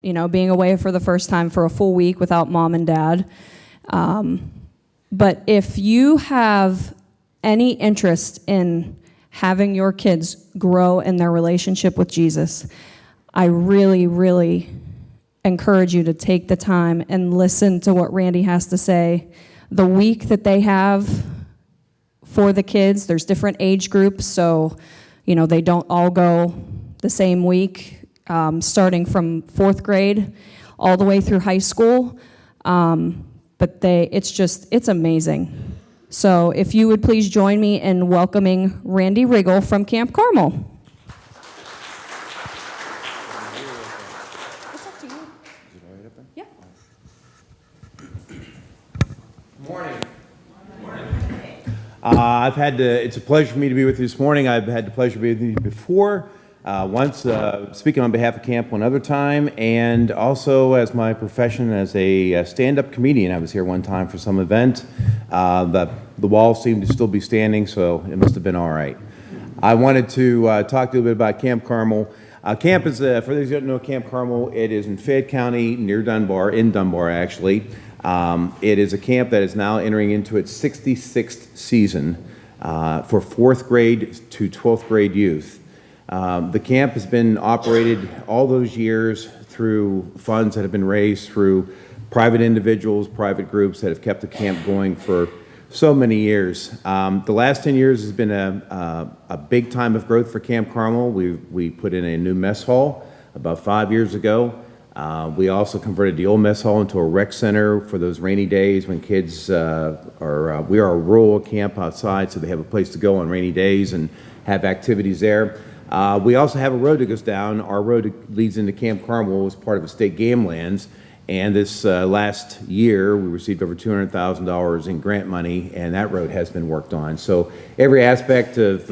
being away for the first time for a full week without mom and dad. But if you have any interest in having your kids grow in their relationship with Jesus, I really, really encourage you to take the time and listen to what Randy has to say. The week that they have for the kids, there's different age groups, so they don't all go the same week, starting from 4th grade all the way through high school. But it's amazing. So if you would please join me in welcoming Randy Riggle from Camp Carmel. It's up to you. Is it all right up there? Yeah. Good morning. It's a pleasure for me to be with you this morning. I've had the pleasure of being with you before, once speaking on behalf of camp one other time, and also as my profession as a stand-up comedian. I was here one time for some event. The walls seemed to still be standing, so it must have been all right. I wanted to talk to you a bit about Camp Carmel. Camp is, for those who don't know Camp Carmel, it is in Fayette County, near Dunbar, in Dunbar actually. It is a camp that is now entering into its 66th season for 4th grade to 12th grade youth. The camp has been operated all those years through funds that have been raised through private individuals, private groups that have kept the camp going for so many years. The last 10 years has been a big time of growth for Camp Carmel. We put in a new mess hall about 5 years ago. We also converted the old mess hall into a rec center for those rainy days when kids we are a rural camp outside, so they have a place to go on rainy days and have activities there. We also have a road that goes down. Our road that leads into Camp Carmel is part of the state game lands, and this last year we received over $200,000 in grant money, and that road has been worked on. So every aspect of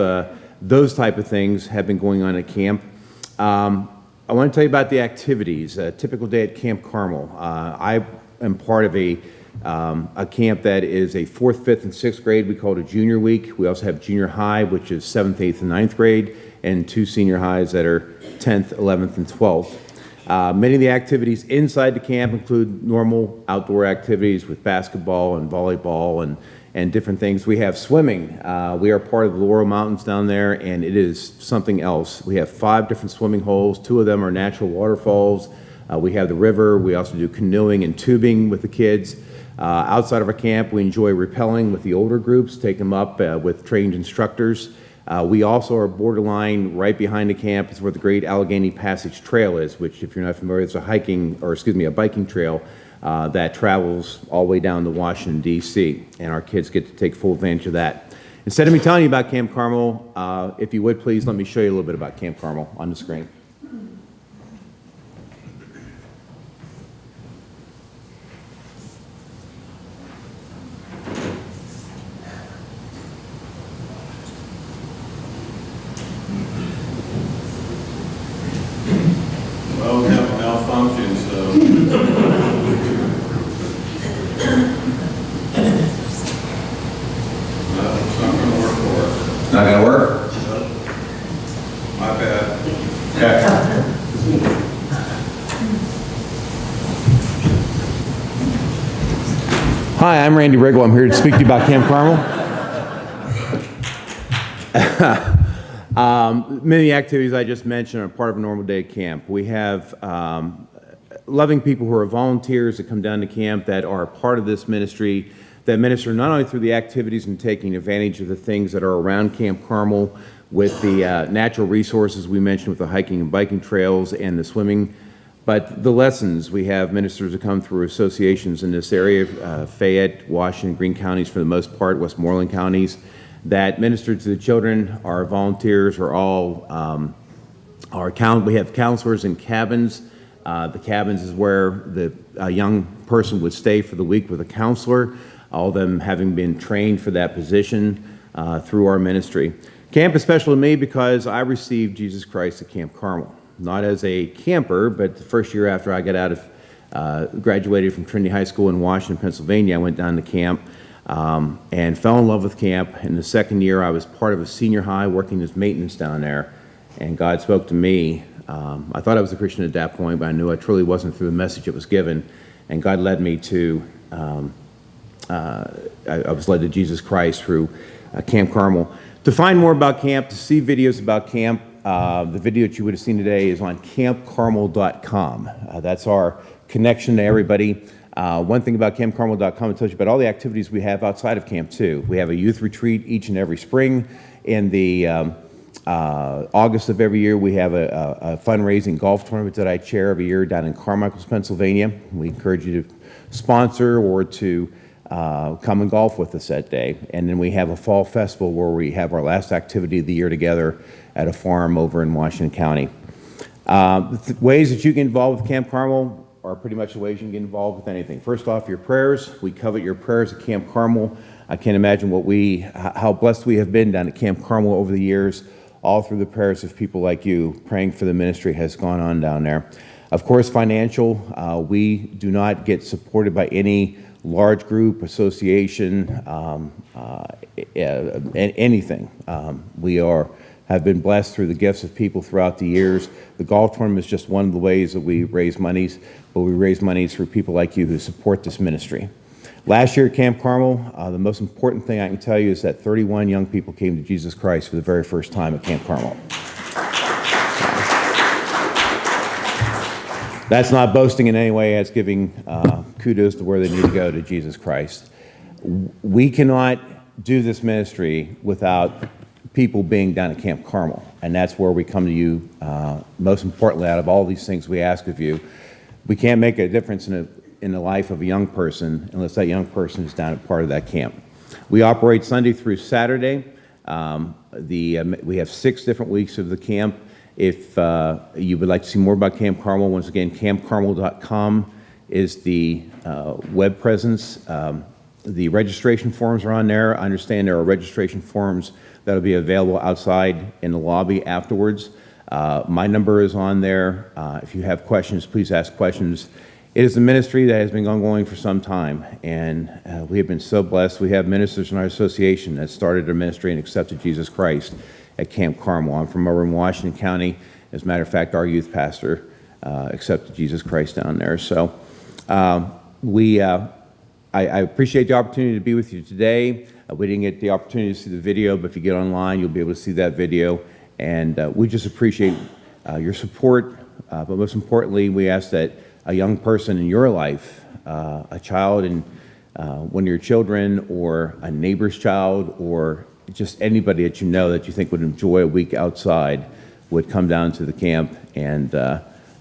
those type of things have been going on at camp. I want to tell you about the activities. A typical day at Camp Carmel. I am part of a camp that is a 4th, 5th, and 6th grade. We call it a junior week. We also have junior high, which is 7th, 8th, and 9th grade, and 2 senior highs that are 10th, 11th, and 12th. Many of the activities inside the camp include normal outdoor activities with basketball and volleyball and different things. We have swimming. We are part of the Laurel Mountains down there, and it is something else. We have 5 different swimming holes. 2 of them are natural waterfalls. We have the river. We also do canoeing and tubing with the kids. Outside of our camp, we enjoy rappelling with the older groups, take them up with trained instructors. We also are borderline right behind the camp is where the Great Allegheny Passage Trail is, which, if you're not familiar, it's a biking trail that travels all the way down to Washington, D.C., and our kids get to take full advantage of that. Instead of me telling you about Camp Carmel, if you would please let me show you a little bit about Camp Carmel on the screen. Well, we have a malfunction, so. No, it's not going to work for us. Not going to work? No. My bad. Okay. Hi, I'm Randy Riggle. I'm here to speak to you about Camp Carmel. Many activities I just mentioned are part of a normal day at camp. We have loving people who are volunteers that come down to camp that are part of this ministry, that minister not only through the activities and taking advantage of the things that are around Camp Carmel with the natural resources we mentioned with the hiking and biking trails and the swimming, but the lessons. We have ministers that come through associations in this area, Fayette, Washington, Greene counties for the most part, Westmoreland counties, that minister to the children. Our volunteers are all, we have counselors in cabins. The cabins is where the young person would stay for the week with a counselor, all of them having been trained for that position through our ministry. Camp is special to me because I received Jesus Christ at Camp Carmel. Not as a camper, but the first year after I got out of, graduated from Trinity High School in Washington, Pennsylvania, I went down to camp and fell in love with camp. In the second year, I was part of a senior high working as maintenance down there, and God spoke to me I thought I was a Christian at that point, but I knew I truly wasn't through the message that was given. And God led me to, I was led to Jesus Christ through Camp Carmel. To find more about camp, to see videos about camp, the video that you would have seen today is on campcarmel.com. That's our connection to everybody. One thing about campcarmel.com, it tells you about all the activities we have outside of camp too. We have a youth retreat each and every spring. In the August of every year, we have a fundraising golf tournament that I chair every year down in Carmichael, Pennsylvania. We encourage you to sponsor or to come and golf with us that day. And then we have a fall festival where we have our last activity of the year together at a farm over in Washington County. Ways that you get involved with Camp Carmel are pretty much the ways you can get involved with anything. First off, your prayers. We covet your prayers at Camp Carmel. I can't imagine how blessed we have been down at Camp Carmel over the years. All through the prayers of people like you praying for the ministry has gone on down there. Of course, financial. We do not get supported by any large group, association, anything. We have been blessed through the gifts of people throughout the years. The golf tournament is just one of the ways that we raise monies, but we raise monies for people like you who support this ministry. Last year at Camp Carmel, the most important thing I can tell you is that 31 young people came to Jesus Christ for the very first time at Camp Carmel. That's not boasting in any way, that's giving kudos to where they need to go, to Jesus Christ. We cannot do this ministry without people being down at Camp Carmel, and that's where we come to you. Most importantly, out of all these things we ask of you, we can't make a difference in the life of a young person unless that young person is down at part of that camp. We operate Sunday through Saturday. We have 6 different weeks of the camp. If you would like to see more about Camp Carmel, once again, campcarmel.com is the web presence. The registration forms are on there. I understand there are registration forms that will be available outside in the lobby afterwards. My number is on there. If you have questions, please ask questions. It is a ministry that has been ongoing for some time, and we have been so blessed. We have ministers in our association that started a ministry and accepted Jesus Christ at Camp Carmel. I'm from over in Washington County. As a matter of fact, our youth pastor accepted Jesus Christ down there. So I appreciate the opportunity to be with you today. We didn't get the opportunity to see the video, but if you get online, you'll be able to see that video. And we just appreciate your support. But most importantly, we ask that a young person in your life, a child and one of your children, or a neighbor's child, or just anybody that you know that you think would enjoy a week outside would come down to the camp and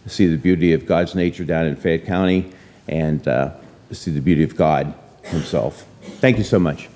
see the beauty of God's nature down in Fayette County and see the beauty of God himself. Thank you so much.